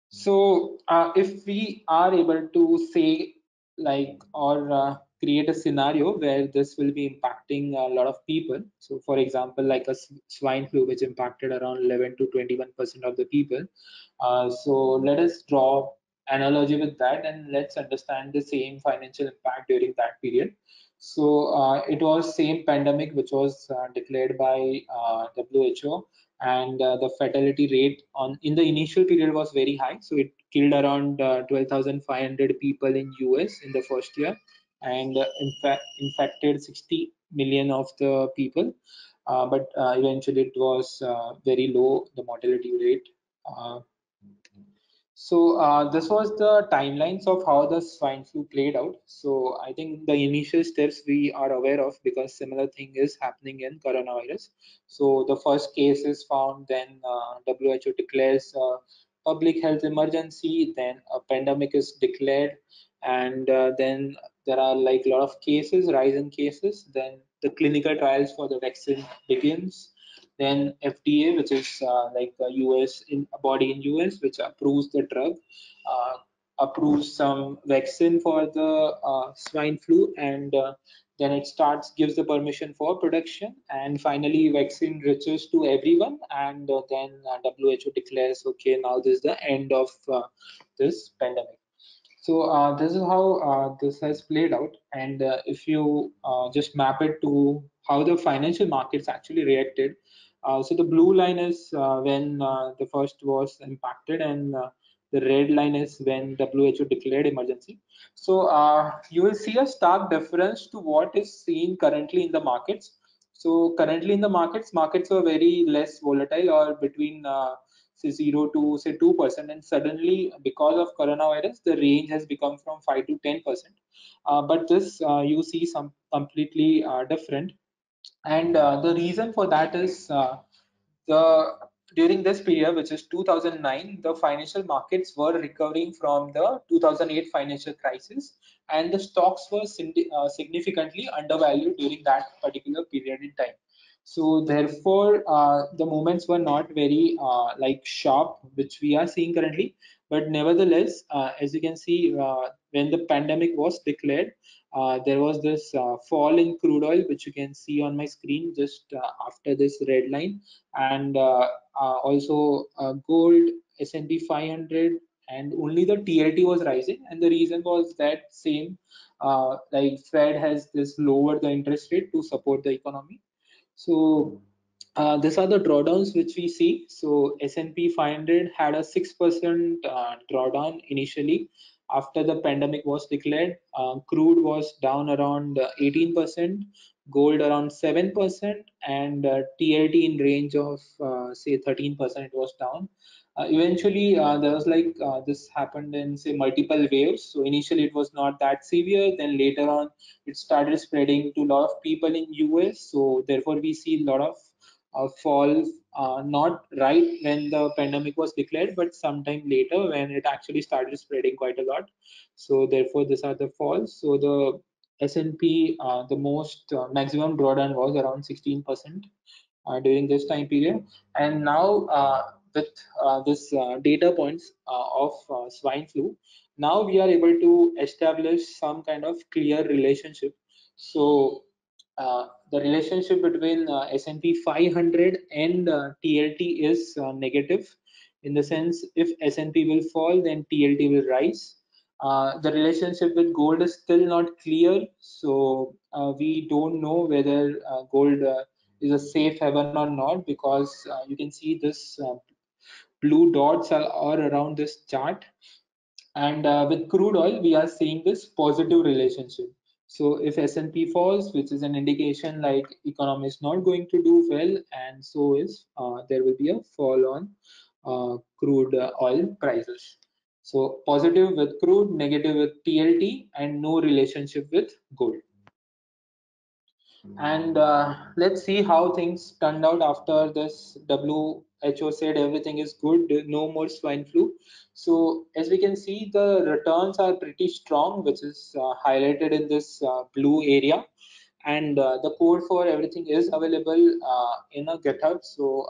So if we are able to say like or create a scenario where this will be impacting a lot of people. So for example, like a swine flu, which impacted around 11 to 21% of the people. So let us draw analogy with that and let's understand the same financial impact during that period. So it was same pandemic which was declared by WHO, and the fatality rate on in the initial period was very high. So it killed around 12,500 people in US in the first year, and in fact infected 60 million of the people. But eventually it was very low, the mortality rate. Uh, so this was the timelines of how the swine flu played out. So I think the initial steps we are aware of because similar thing is happening in coronavirus. So the first case is found, then WHO declares public health emergency, then a pandemic is declared, and then there are like a lot of cases, rise in cases. Then the clinical trials for the vaccine begins. Then FDA, which is like a US in a body in US, which approves the drug, uh, approves some vaccine for the swine flu, and then it starts gives the permission for production, and finally vaccine reaches to everyone, and then WHO declares, okay, now this is the end of this pandemic. So this is how this has played out, and if you just map it to how the financial markets actually reacted. So the blue line is when the first was impacted, and the red line is when WHO declared emergency. So you will see a stark difference to what is seen currently in the markets. So currently in the markets were very less volatile, or between say 0 to say 2%, and suddenly because of coronavirus the range has become from 5 to 10%. But this you see some completely different, and the reason for that is the during this period, which is 2009, the financial markets were recovering from the 2008 financial crisis, and the stocks were significantly undervalued during that particular period in time. So therefore, the movements were not very like sharp, which we are seeing currently. But nevertheless, as you can see, when the pandemic was declared, there was this fall in crude oil, which you can see on my screen just after this red line, and also gold, S&P 500, and only the TLT was rising, and the reason was that same like Fed has this lowered the interest rate to support the economy. So these are the drawdowns which we see. So S&P 500 had a 6% drawdown initially after the pandemic was declared. Crude was down around 18%, gold around 7%, and TLT in range of say 13%. It was down. Eventually, there was like this happened in say multiple waves. So initially it was not that severe. Then later on, it started spreading to a lot of people in US. So therefore, we see a lot of fall, not right when the pandemic was declared, but sometime later when it actually started spreading quite a lot. So therefore, these are the falls. So the S&P, the most maximum drawdown was around 16% during this time period. And now with this data points of swine flu, now we are able to establish some kind of clear relationship. So the relationship between S&P 500 and TLT is negative, in the sense if S&P will fall, then TLT will rise. The relationship with gold is still not clear, so we don't know whether gold is a safe haven or not, because you can see this blue dots are all around this chart, and with crude oil we are seeing this positive relationship. So if S&P falls, which is an indication like economy is not going to do well, and so is there will be a fall on crude oil prices. So positive with crude, negative with TLT, and no relationship with gold. And let's see how things turned out after this. WHO said everything is good, no more swine flu. So as we can see, the returns are pretty strong, which is highlighted in this blue area. And the code for everything is available in a GitHub, so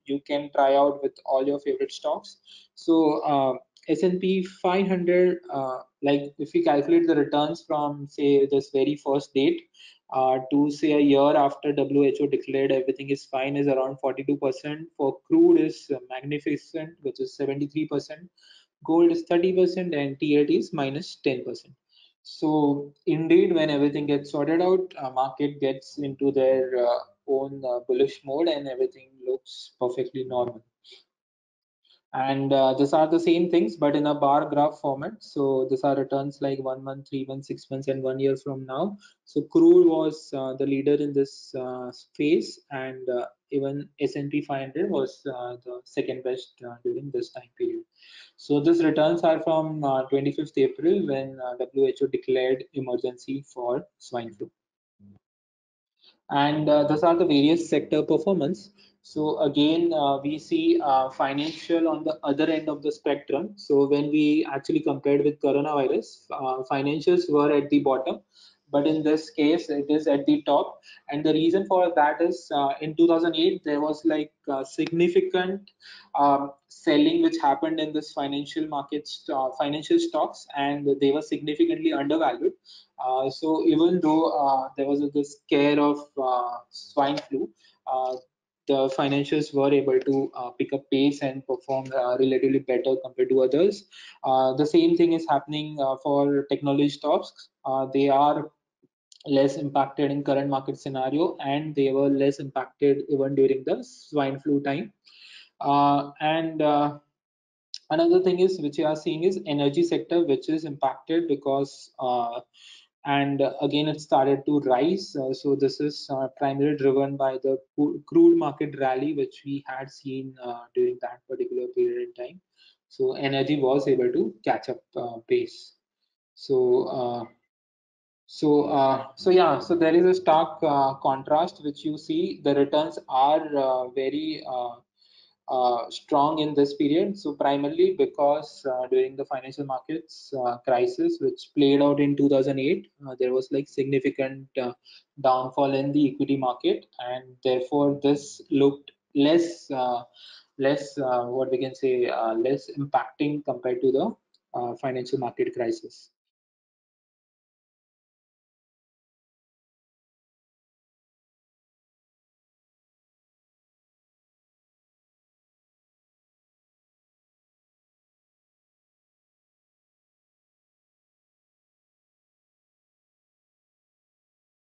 you can try out with all your favorite stocks. So S&P 500, like if we calculate the returns from say this very first date to say a year after WHO declared everything is fine, is around 42%. For crude is magnificent, which is 73%. Gold is 30%, and TLT is minus 10%. So indeed, when everything gets sorted out, market gets into their own bullish mode, and everything looks perfectly normal. And these are the same things but in a bar graph format. So these are returns like 1 month, 3 months, 6 months, and 1 year from now. So crude was the leader in this phase, and even S&P 500 was the second best during this time period. So these returns are from 25th April, when WHO declared emergency for swine flu. And those are the various sector performance. So again, we see financial on the other end of the spectrum. So when we actually compared with coronavirus, financials were at the bottom, but in this case it is at the top. And the reason for that is in 2008 there was like significant selling which happened in this financial markets, financial stocks, and they were significantly undervalued. So even though there was this scare of swine flu, uh, the financials were able to pick up pace and perform relatively better compared to others. The same thing is happening for technology stocks. They are less impacted in current market scenario, and they were less impacted even during the swine flu time. And Another thing is which you are seeing is energy sector, which is impacted because and again it started to rise. So this is primarily driven by the crude market rally which we had seen during that particular period in time. So energy was able to catch up pace. So so there is a stark contrast which you see. The returns are very strong in this period. So primarily because during the financial markets crisis, which played out in 2008, there was like significant downfall in the equity market, and therefore this looked less what we can say less impacting compared to the financial market crisis.